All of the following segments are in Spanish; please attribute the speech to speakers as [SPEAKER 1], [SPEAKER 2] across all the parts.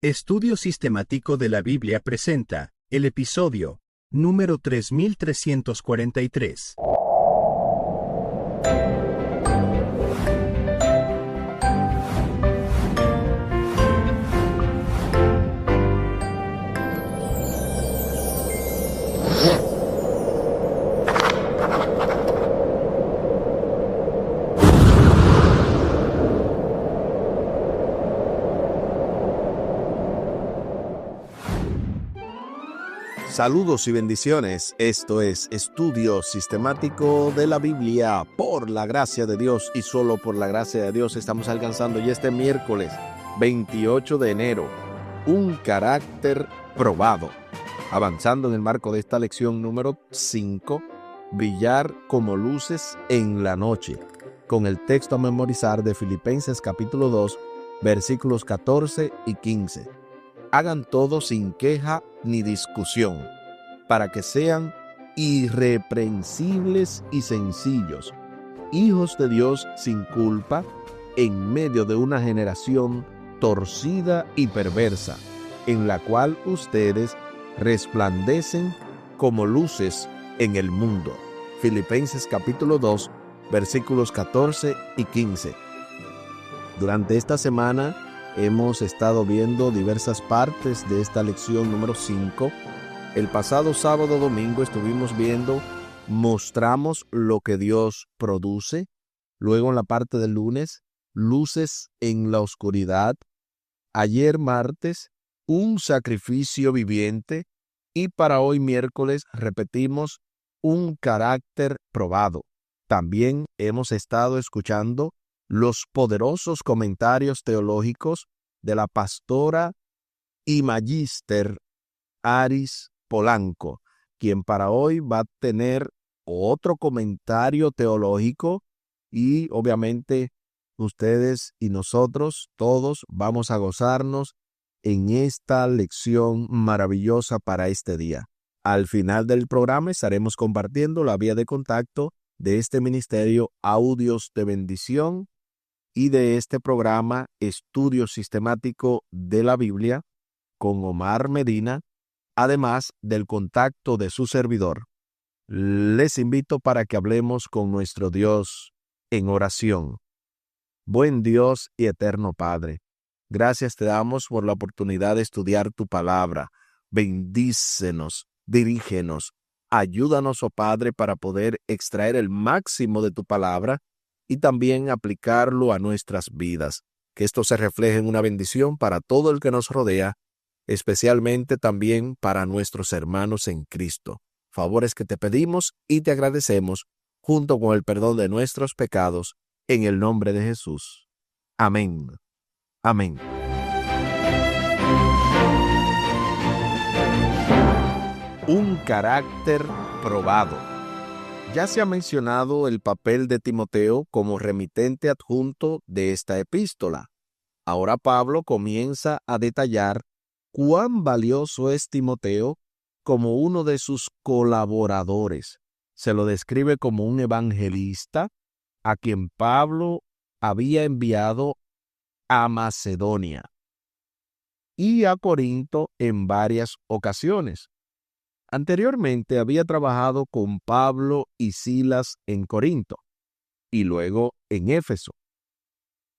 [SPEAKER 1] Estudio Sistemático de la Biblia presenta el episodio número 3343.
[SPEAKER 2] Saludos y bendiciones. Esto es Estudio Sistemático de la Biblia. Por la gracia de Dios y solo por la gracia de Dios estamos alcanzando ya este miércoles 28 de enero un carácter probado. Avanzando en el marco de esta lección número 5, brillar como luces en la noche, con el texto a memorizar de Filipenses capítulo 2, versículos 14 y 15. Hagan todo sin queja ni discusión, para que sean irreprensibles y sencillos, hijos de Dios sin culpa, en medio de una generación torcida y perversa, en la cual ustedes resplandecen como luces en el mundo. Filipenses capítulo 2, versículos 14 y 15. Durante esta semana hemos estado viendo diversas partes de esta lección número 5. El pasado sábado domingo estuvimos viendo mostramos lo que Dios produce. Luego en la parte del lunes, luces en la oscuridad. Ayer martes, un sacrificio viviente. Y para hoy miércoles repetimos un carácter probado. También hemos estado escuchando los poderosos comentarios teológicos de la pastora y magíster Aris Polanco, quien para hoy va a tener otro comentario teológico y obviamente ustedes y nosotros todos vamos a gozarnos en esta lección maravillosa para este día. Al final del programa estaremos compartiendo la vía de contacto de este ministerio Audios de Bendición y de este programa Estudio Sistemático de la Biblia con Omar Medina, además del contacto de su servidor. Les invito para que hablemos con nuestro Dios en oración. Buen Dios y eterno Padre, gracias te damos por la oportunidad de estudiar tu palabra. Bendícenos, dirígenos, ayúdanos, oh Padre, para poder extraer el máximo de tu palabra y también aplicarlo a nuestras vidas. Que esto se refleje en una bendición para todo el que nos rodea, especialmente también para nuestros hermanos en Cristo. Favores que te pedimos y te agradecemos, junto con el perdón de nuestros pecados, en el nombre de Jesús. Amén. Amén. Un carácter probado. Ya se ha mencionado el papel de Timoteo como remitente adjunto de esta epístola. Ahora Pablo comienza a detallar cuán valioso es Timoteo como uno de sus colaboradores. Se lo describe como un evangelista a quien Pablo había enviado a Macedonia y a Corinto en varias ocasiones. Anteriormente había trabajado con Pablo y Silas en Corinto y luego en Éfeso.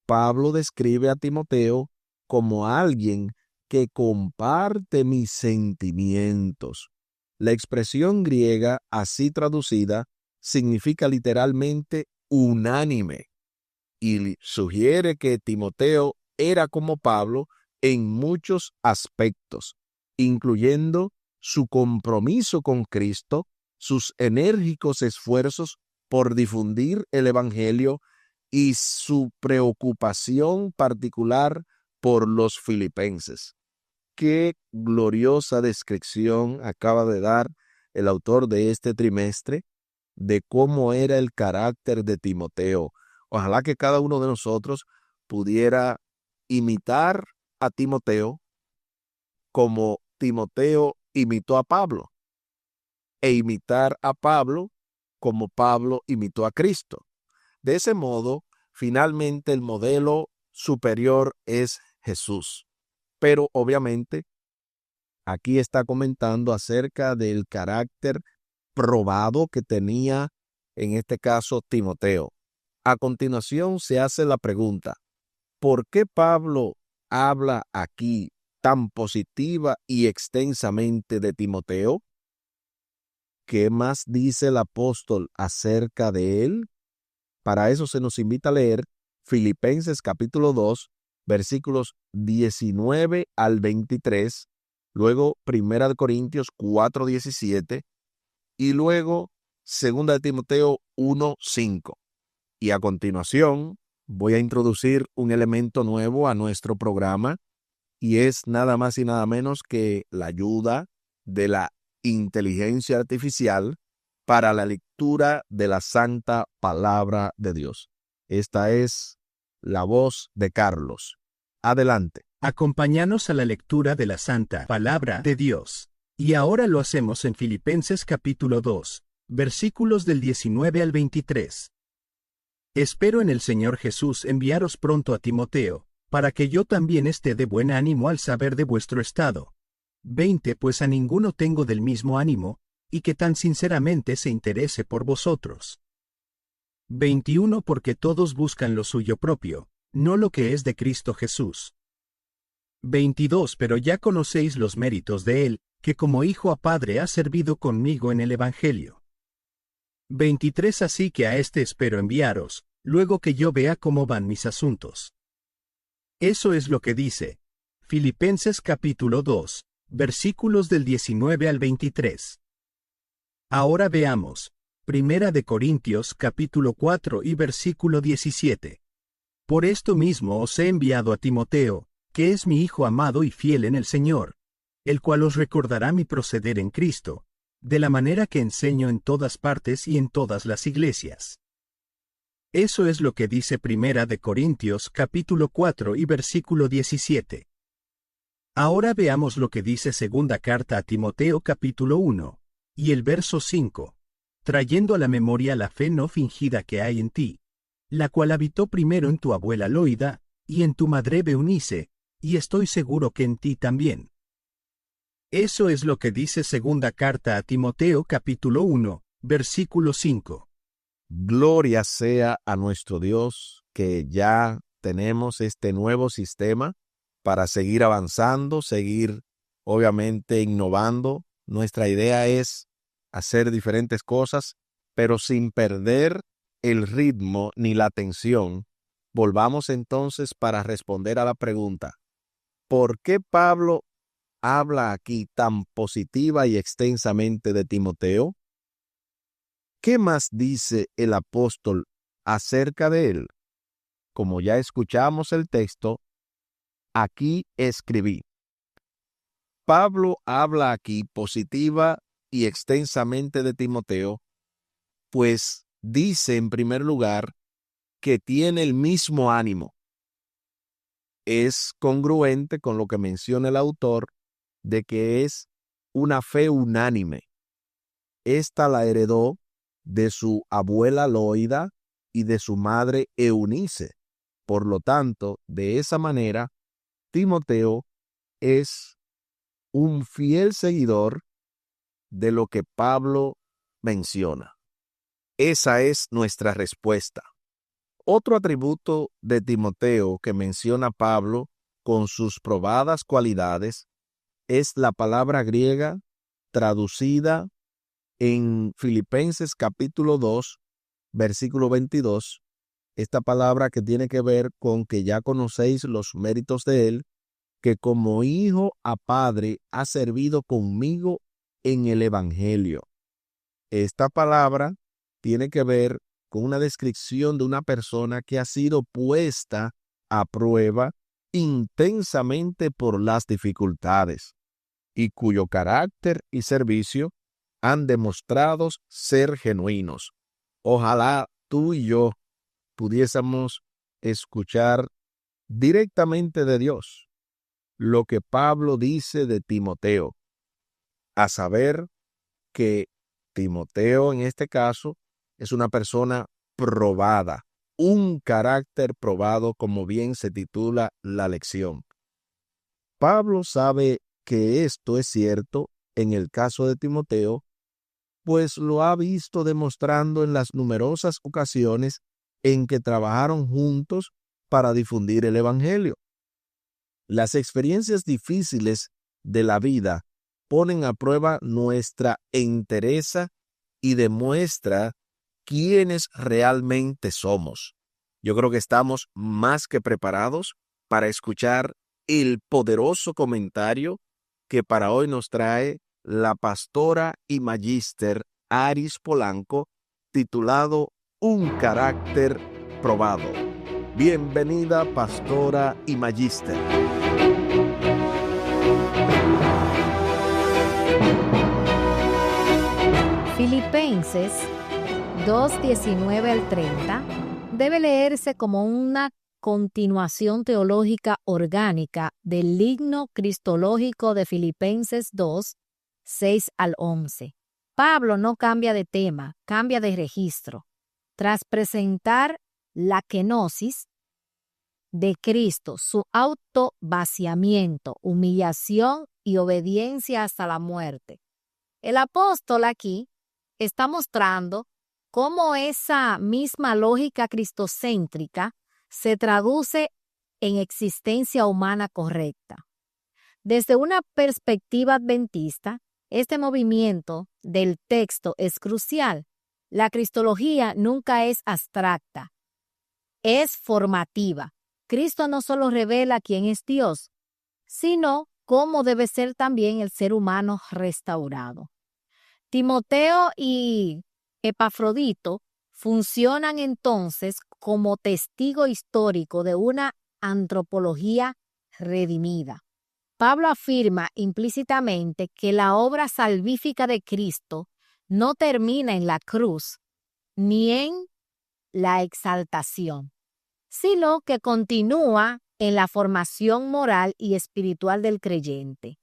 [SPEAKER 2] Pablo describe a Timoteo como alguien que comparte mis sentimientos. La expresión griega así traducida significa literalmente unánime y sugiere que Timoteo era como Pablo en muchos aspectos, incluyendo su compromiso con Cristo, sus enérgicos esfuerzos por difundir el Evangelio y su preocupación particular por los filipenses. Qué gloriosa descripción acaba de dar el autor de este trimestre de cómo era el carácter de Timoteo. Ojalá que cada uno de nosotros pudiera imitar a Timoteo como Timoteo imitó a Pablo, e imitar a Pablo como Pablo imitó a Cristo. De ese modo, finalmente el modelo superior es Jesús. Pero obviamente aquí está comentando acerca del carácter probado que tenía, en este caso, Timoteo. A continuación se hace la pregunta, ¿por qué Pablo habla aquí tan positiva y extensamente de Timoteo? ¿Qué más dice el apóstol acerca de él? Para eso se nos invita a leer Filipenses capítulo 2, versículos 19 al 23, luego 1 Corintios 4, 17 y luego 2 Timoteo 1, 5. Y a continuación voy a introducir un elemento nuevo a nuestro programa y es nada más y nada menos que la ayuda de la inteligencia artificial para la lectura de la santa palabra de Dios. Esta es la voz de Carlos. Adelante.
[SPEAKER 1] Acompáñanos a la lectura de la santa palabra de Dios. Y ahora lo hacemos en Filipenses capítulo 2, versículos del 19 al 23. Espero en el Señor Jesús enviaros pronto a Timoteo, para que yo también esté de buen ánimo al saber de vuestro estado. 20 Pues a ninguno tengo del mismo ánimo, y que tan sinceramente se interese por vosotros. 21 Porque todos buscan lo suyo propio, no lo que es de Cristo Jesús. 22 Pero ya conocéis los méritos de él, que como hijo a padre ha servido conmigo en el Evangelio. 23 Así que a este espero enviaros, luego que yo vea cómo van mis asuntos. Eso es lo que dice Filipenses capítulo 2, versículos del 19 al 23. Ahora veamos, 1 Corintios capítulo 4 y versículo 17. Por esto mismo os he enviado a Timoteo, que es mi hijo amado y fiel en el Señor, el cual os recordará mi proceder en Cristo, de la manera que enseño en todas partes y en todas las iglesias. Eso es lo que dice 1 Corintios capítulo 4 y versículo 17. Ahora veamos lo que dice segunda carta a Timoteo capítulo 1, y el verso 5, trayendo a la memoria la fe no fingida que hay en ti, la cual habitó primero en tu abuela Loida, y en tu madre Eunice, y estoy seguro que en ti también. Eso es lo que dice segunda carta a Timoteo capítulo 1, versículo 5.
[SPEAKER 2] Gloria sea a nuestro Dios que ya tenemos este nuevo sistema para seguir avanzando, seguir obviamente innovando. Nuestra idea es hacer diferentes cosas, pero sin perder el ritmo ni la atención. Volvamos entonces para responder a la pregunta, ¿por qué Pablo habla aquí tan positiva y extensamente de Timoteo? ¿Qué más dice el apóstol acerca de él? Como ya escuchamos el texto, aquí escribí. Pablo habla aquí positiva y extensamente de Timoteo, pues dice en primer lugar que tiene el mismo ánimo. Es congruente con lo que menciona el autor de que es una fe unánime. Esta la heredó de su abuela Loida y de su madre Eunice. Por lo tanto, de esa manera, Timoteo es un fiel seguidor de lo que Pablo menciona. Esa es nuestra respuesta. Otro atributo de Timoteo que menciona Pablo con sus probadas cualidades es la palabra griega traducida en Filipenses capítulo 2, versículo 22, esta palabra que tiene que ver con que ya conocéis los méritos de él, que como hijo a padre ha servido conmigo en el Evangelio. Esta palabra tiene que ver con una descripción de una persona que ha sido puesta a prueba intensamente por las dificultades y cuyo carácter y servicio han demostrado ser genuinos. Ojalá tú y yo pudiésemos escuchar directamente de Dios lo que Pablo dice de Timoteo, a saber que Timoteo en este caso es una persona probada, un carácter probado, como bien se titula la lección. Pablo sabe que esto es cierto en el caso de Timoteo, pues lo ha visto demostrando en las numerosas ocasiones en que trabajaron juntos para difundir el Evangelio. Las experiencias difíciles de la vida ponen a prueba nuestra entereza y demuestra quiénes realmente somos. Yo creo que estamos más que preparados para escuchar el poderoso comentario que para hoy nos trae la pastora y magíster Aris Polanco, titulado Un carácter probado. Bienvenida, pastora y magíster.
[SPEAKER 3] Filipenses 2:19 al 30 debe leerse como una continuación teológica orgánica del ligno cristológico de Filipenses 2:6 al 11. Pablo no cambia de tema, cambia de registro. Tras presentar la kenosis de Cristo, su autovaciamiento, humillación y obediencia hasta la muerte, el apóstol aquí está mostrando cómo esa misma lógica cristocéntrica se traduce en existencia humana correcta. Desde una perspectiva adventista, este movimiento del texto es crucial. La cristología nunca es abstracta, es formativa. Cristo no solo revela quién es Dios, sino cómo debe ser también el ser humano restaurado. Timoteo y Epafrodito funcionan entonces como testigo histórico de una antropología redimida. Pablo afirma implícitamente que la obra salvífica de Cristo no termina en la cruz ni en la exaltación, sino que continúa en la formación moral y espiritual del creyente.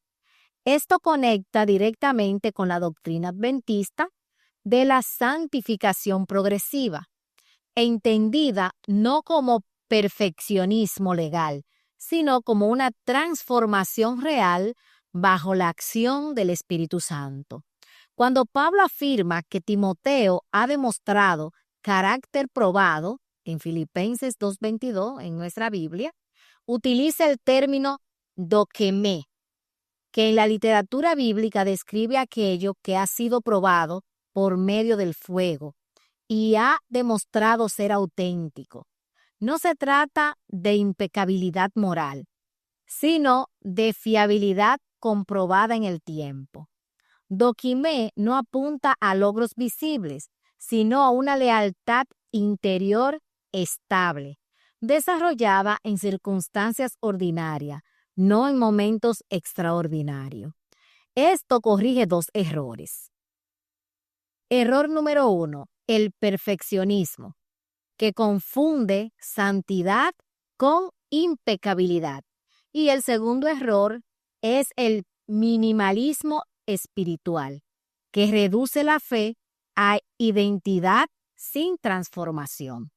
[SPEAKER 3] Esto conecta directamente con la doctrina adventista de la santificación progresiva, entendida no como perfeccionismo legal, sino como una transformación real bajo la acción del Espíritu Santo. Cuando Pablo afirma que Timoteo ha demostrado carácter probado, en Filipenses 2:22, en nuestra Biblia, utiliza el término dokemé, que en la literatura bíblica describe aquello que ha sido probado por medio del fuego y ha demostrado ser auténtico. No se trata de impecabilidad moral, sino de fiabilidad comprobada en el tiempo. Dokimé no apunta a logros visibles, sino a una lealtad interior estable, desarrollada en circunstancias ordinarias, no en momentos extraordinarios. Esto corrige dos errores. Error número 1, el perfeccionismo, que confunde santidad con impecabilidad. Y el segundo error es el minimalismo espiritual, que reduce la fe a identidad sin transformación.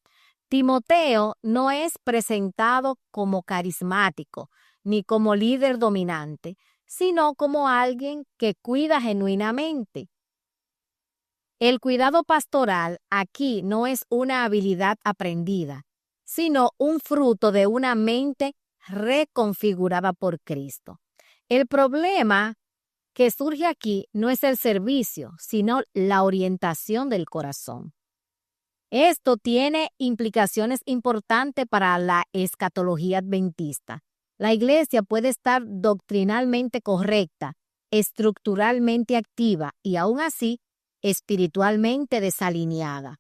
[SPEAKER 3] Timoteo no es presentado como carismático ni como líder dominante, sino como alguien que cuida genuinamente. El cuidado pastoral aquí no es una habilidad aprendida, sino un fruto de una mente reconfigurada por Cristo. El problema que surge aquí no es el servicio, sino la orientación del corazón. Esto tiene implicaciones importantes para la escatología adventista. La iglesia puede estar doctrinalmente correcta, estructuralmente activa y aún así espiritualmente desalineada.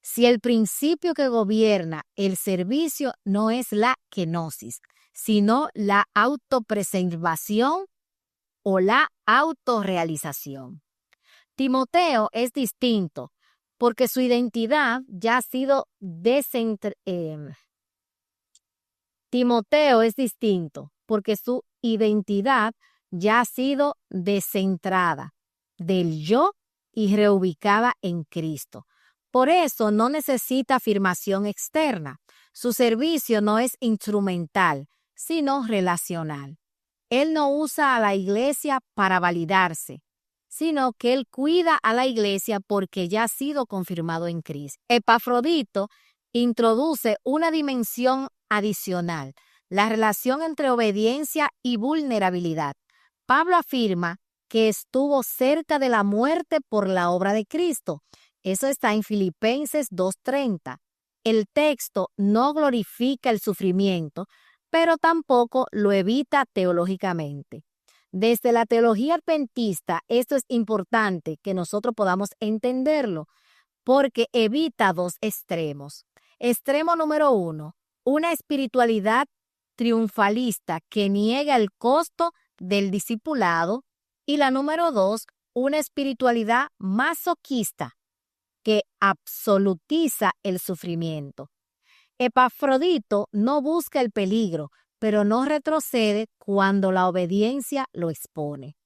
[SPEAKER 3] Si el principio que gobierna el servicio no es la kenosis, sino la autopreservación o la autorrealización. Timoteo es distinto porque su identidad ya ha sido descentrada del yo y reubicada en Cristo. Por eso no necesita afirmación externa. Su servicio no es instrumental, sino relacional. Él no usa a la iglesia para validarse, sino que Él cuida a la iglesia porque ya ha sido confirmado en Cristo. Epafrodito introduce una dimensión adicional, la relación entre obediencia y vulnerabilidad. Pablo afirma que estuvo cerca de la muerte por la obra de Cristo. Eso está en Filipenses 2:30. El texto no glorifica el sufrimiento, pero tampoco lo evita teológicamente. Desde la teología adventista, esto es importante que nosotros podamos entenderlo, porque evita dos extremos. Extremo número 1, una espiritualidad triunfalista que niega el costo del discipulado, y la número 2, una espiritualidad masoquista que absolutiza el sufrimiento. Epafrodito no busca el peligro, pero no retrocede cuando la obediencia lo expone.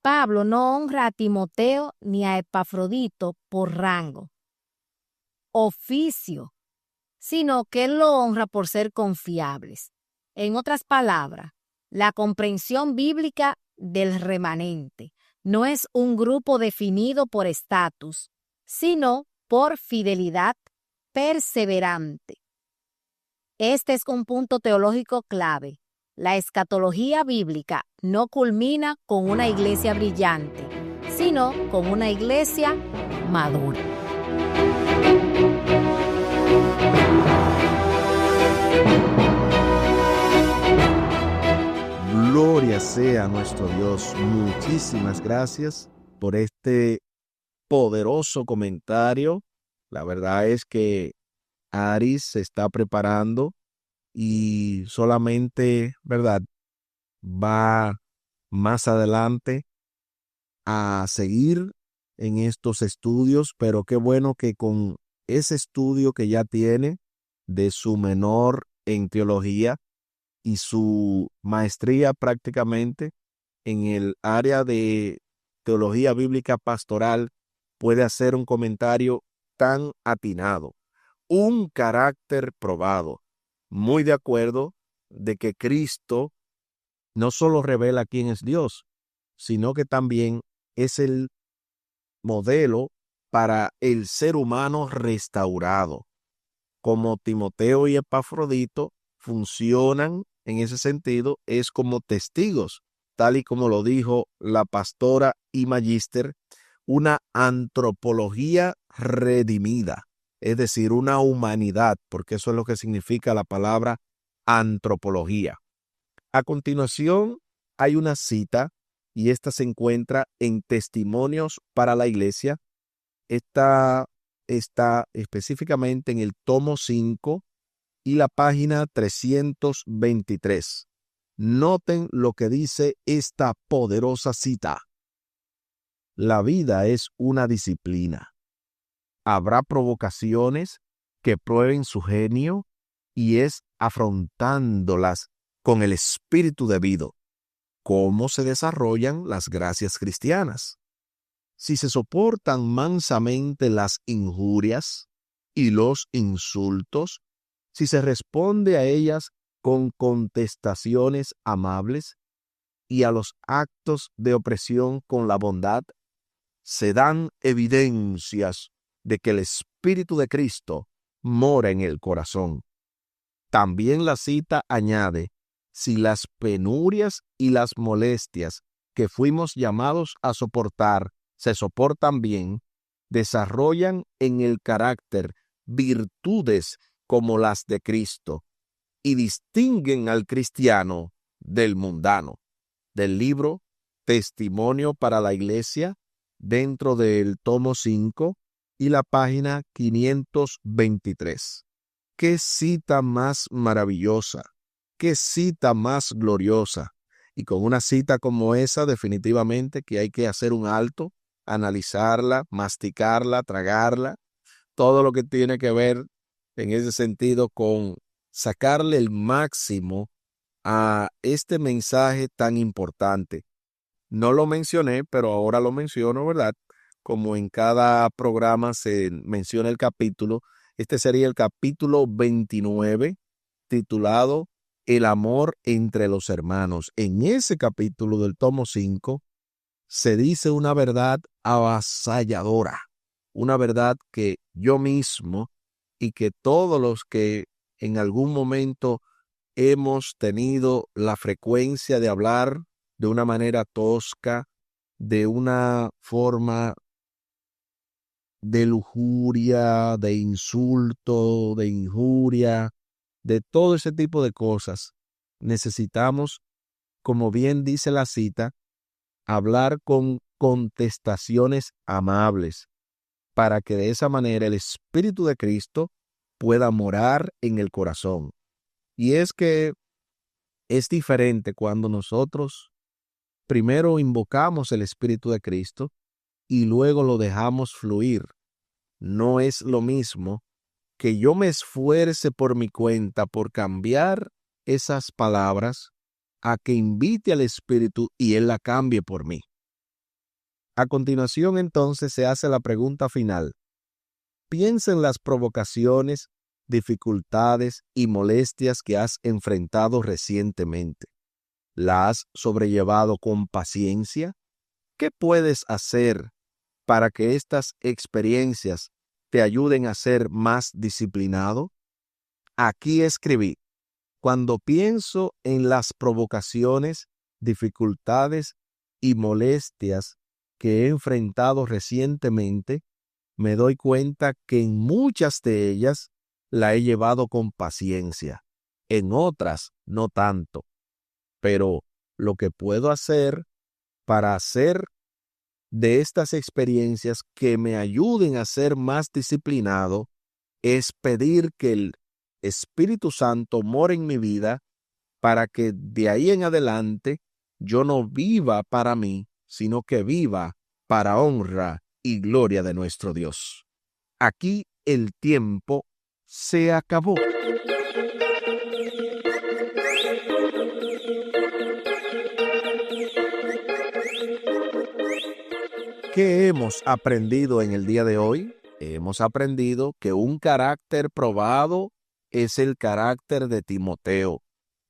[SPEAKER 3] Pablo no honra a Timoteo ni a Epafrodito por rango, oficio, sino que él lo honra por ser confiables. En otras palabras, la comprensión bíblica del remanente no es un grupo definido por estatus, sino por fidelidad perseverante. Este es un punto teológico clave. La escatología bíblica no culmina con una iglesia brillante, sino con una iglesia madura.
[SPEAKER 2] Gloria sea a nuestro Dios. Muchísimas gracias por este poderoso comentario. La verdad es que Aris se está preparando y solamente, ¿verdad?, va más adelante a seguir en estos estudios, pero qué bueno que con ese estudio que ya tiene de su menor en teología y su maestría prácticamente en el área de teología bíblica pastoral, puede hacer un comentario tan atinado. Un carácter probado. Muy de acuerdo de que Cristo no solo revela quién es Dios, sino que también es el modelo para el ser humano restaurado. Como Timoteo y Epafrodito funcionan en ese sentido, es como testigos, tal y como lo dijo la pastora y magíster, una antropología redimida, es decir, una humanidad, porque eso es lo que significa la palabra antropología. A continuación, hay una cita, y esta se encuentra en Testimonios para la Iglesia. Esta está específicamente en el tomo 5 y la página 323. Noten lo que dice esta poderosa cita. La vida es una disciplina. Habrá provocaciones que prueben su genio y es afrontándolas con el espíritu debido. ¿Cómo se desarrollan las gracias cristianas? Si se soportan mansamente las injurias y los insultos, si se responde a ellas con contestaciones amables y a los actos de opresión con la bondad, se dan evidencias de que el Espíritu de Cristo mora en el corazón. También la cita añade, si las penurias y las molestias que fuimos llamados a soportar se soportan bien, desarrollan en el carácter virtudes como las de Cristo y distinguen al cristiano del mundano. Del libro Testimonio para la Iglesia, dentro del tomo 5 y la página 523. ¡Qué cita más maravillosa! ¡Qué cita más gloriosa! Y con una cita como esa, definitivamente que hay que hacer un alto, analizarla, masticarla, tragarla, todo lo que tiene que ver en ese sentido con sacarle el máximo a este mensaje tan importante. No lo mencioné, pero ahora lo menciono, ¿verdad? Como en cada programa se menciona el capítulo, este sería el capítulo 29, titulado el amor entre los hermanos. En ese capítulo del tomo 5 se dice una verdad avasalladora, una verdad que yo mismo y que todos los que en algún momento hemos tenido la frecuencia de hablar de una manera tosca, de una forma de lujuria, de insulto, de injuria, de todo ese tipo de cosas. Necesitamos, como bien dice la cita, hablar con contestaciones amables para que de esa manera el Espíritu de Cristo pueda morar en el corazón. Y es que es diferente cuando nosotros primero invocamos el Espíritu de Cristo y luego lo dejamos fluir. No es lo mismo que yo me esfuerce por mi cuenta por cambiar esas palabras a que invite al Espíritu y Él la cambie por mí. A continuación, entonces, se hace la pregunta final. Piensa en las provocaciones, dificultades y molestias que has enfrentado recientemente. ¿La has sobrellevado con paciencia? ¿Qué puedes hacer para que estas experiencias te ayuden a ser más disciplinado? Aquí escribí: cuando pienso en las provocaciones, dificultades y molestias que he enfrentado recientemente, me doy cuenta que en muchas de ellas la he llevado con paciencia, en otras no tanto. Pero lo que puedo hacer para hacer de estas experiencias que me ayuden a ser más disciplinado es pedir que el Espíritu Santo more en mi vida para que de ahí en adelante yo no viva para mí, sino que viva para honra y gloria de nuestro Dios. Aquí el tiempo se acabó. ¿Qué hemos aprendido en el día de hoy? Hemos aprendido que un carácter probado es el carácter de Timoteo,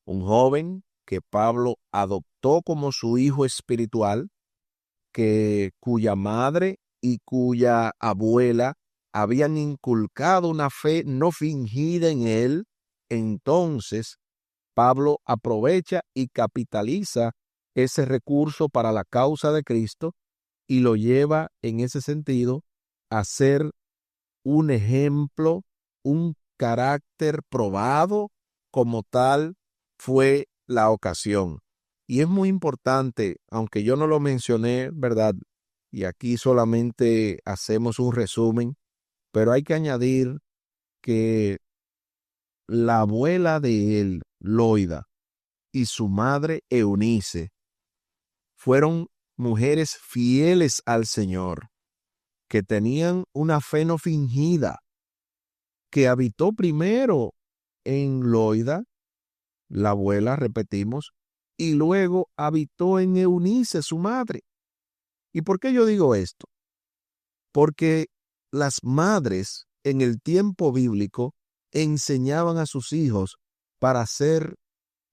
[SPEAKER 2] un joven que Pablo adoptó como su hijo espiritual, cuya madre y cuya abuela habían inculcado una fe no fingida en él. Entonces, Pablo aprovecha y capitaliza ese recurso para la causa de Cristo y lo lleva en ese sentido a ser un ejemplo, un carácter probado, como tal fue la ocasión. Y es muy importante, aunque yo no lo mencioné, ¿verdad? Y aquí solamente hacemos un resumen, pero hay que añadir que la abuela de él, Loida, y su madre, Eunice, fueron mujeres fieles al Señor, que tenían una fe no fingida, que habitó primero en Loida, la abuela, repetimos, y luego habitó en Eunice, su madre. ¿Y por qué yo digo esto? Porque las madres en el tiempo bíblico enseñaban a sus hijos para hacer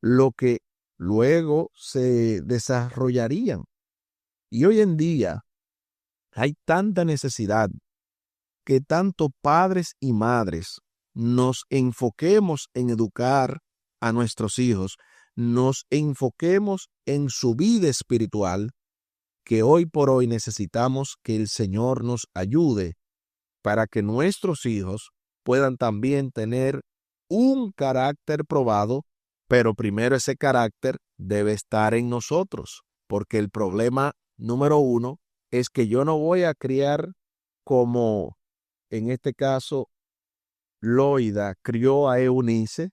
[SPEAKER 2] lo que luego se desarrollarían. Y hoy en día hay tanta necesidad que tanto padres y madres nos enfoquemos en educar a nuestros hijos, nos enfoquemos en su vida espiritual, que hoy por hoy necesitamos que el Señor nos ayude para que nuestros hijos puedan también tener un carácter probado, pero primero ese carácter debe estar en nosotros, porque el problema número uno es que yo no voy a criar como, en este caso, Loida crió a Eunice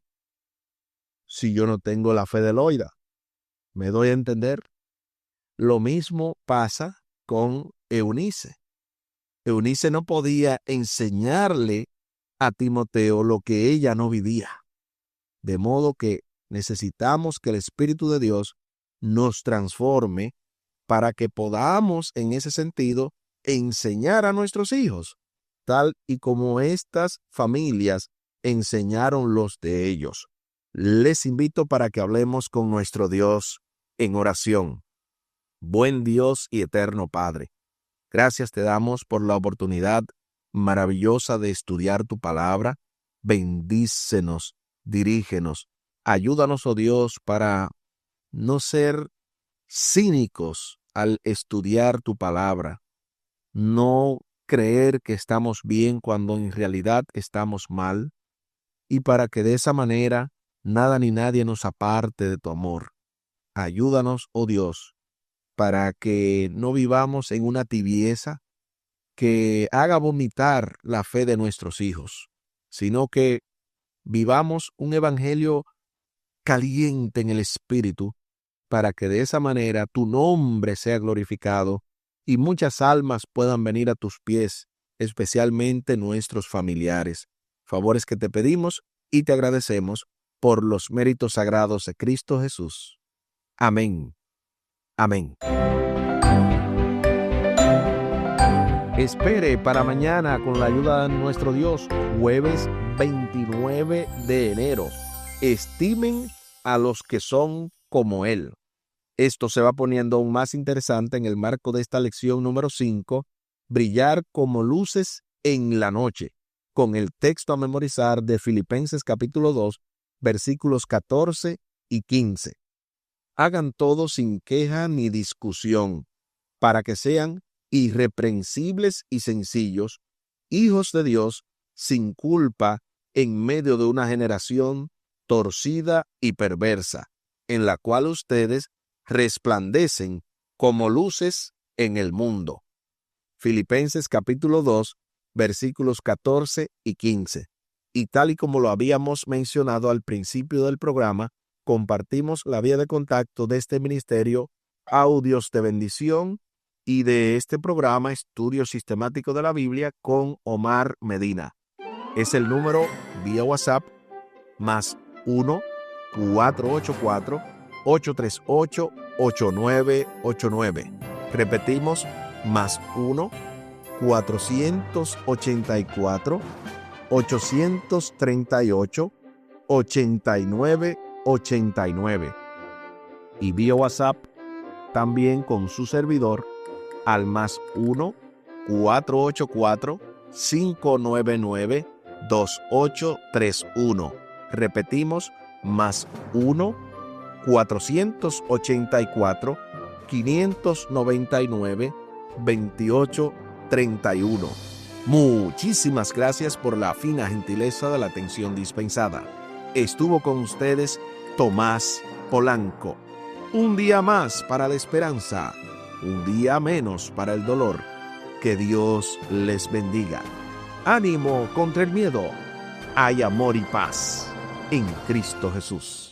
[SPEAKER 2] si yo no tengo la fe de Loida. ¿Me doy a entender? Lo mismo pasa con Eunice. Eunice no podía enseñarle a Timoteo lo que ella no vivía. De modo que necesitamos que el Espíritu de Dios nos transforme para que podamos, en ese sentido, enseñar a nuestros hijos, tal y como estas familias enseñaron los de ellos. les invito para que hablemos con nuestro Dios en oración. Buen Dios y eterno Padre, gracias te damos por la oportunidad maravillosa de estudiar tu palabra. Bendícenos, dirígenos, ayúdanos, oh Dios, para no ser cínicos al estudiar tu palabra, no creer que estamos bien cuando en realidad estamos mal, y para que de esa manera nada ni nadie nos aparte de tu amor. Ayúdanos, oh Dios, para que no vivamos en una tibieza que haga vomitar la fe de nuestros hijos, sino que vivamos un evangelio caliente en el Espíritu, para que de esa manera tu nombre sea glorificado y muchas almas puedan venir a tus pies, especialmente nuestros familiares. Favores que te pedimos y te agradecemos por los méritos sagrados de Cristo Jesús. Amén. Amén. Espere para mañana, con la ayuda de nuestro Dios, jueves 29 de enero. Estimen a los que son como Él. Esto se va poniendo aún más interesante en el marco de esta lección número 5, brillar como luces en la noche, con el texto a memorizar de Filipenses capítulo 2, versículos 14 y 15. Hagan todo sin queja ni discusión, para que sean irreprensibles y sencillos, hijos de Dios sin culpa en medio de una generación torcida y perversa, en la cual ustedes resplandecen como luces en el mundo. Filipenses capítulo 2, versículos 14 y 15. Y tal y como lo habíamos mencionado al principio del programa, compartimos la vía de contacto de este ministerio, Audios de Bendición, y de este programa, Estudio Sistemático de la Biblia, con Omar Medina. Es el número vía WhatsApp más 1-484-838-8989. Repetimos, más 1-484-838-8989. Y vía WhatsApp también con su servidor al más 1-484-599-2831. Repetimos, más 1-484-599-2831. Muchísimas gracias por la fina gentileza de la atención dispensada. Estuvo con ustedes Tomás Polanco. Un día más para la esperanza, un día menos para el dolor. Que Dios les bendiga. Ánimo contra el miedo. Hay amor y paz en Cristo Jesús.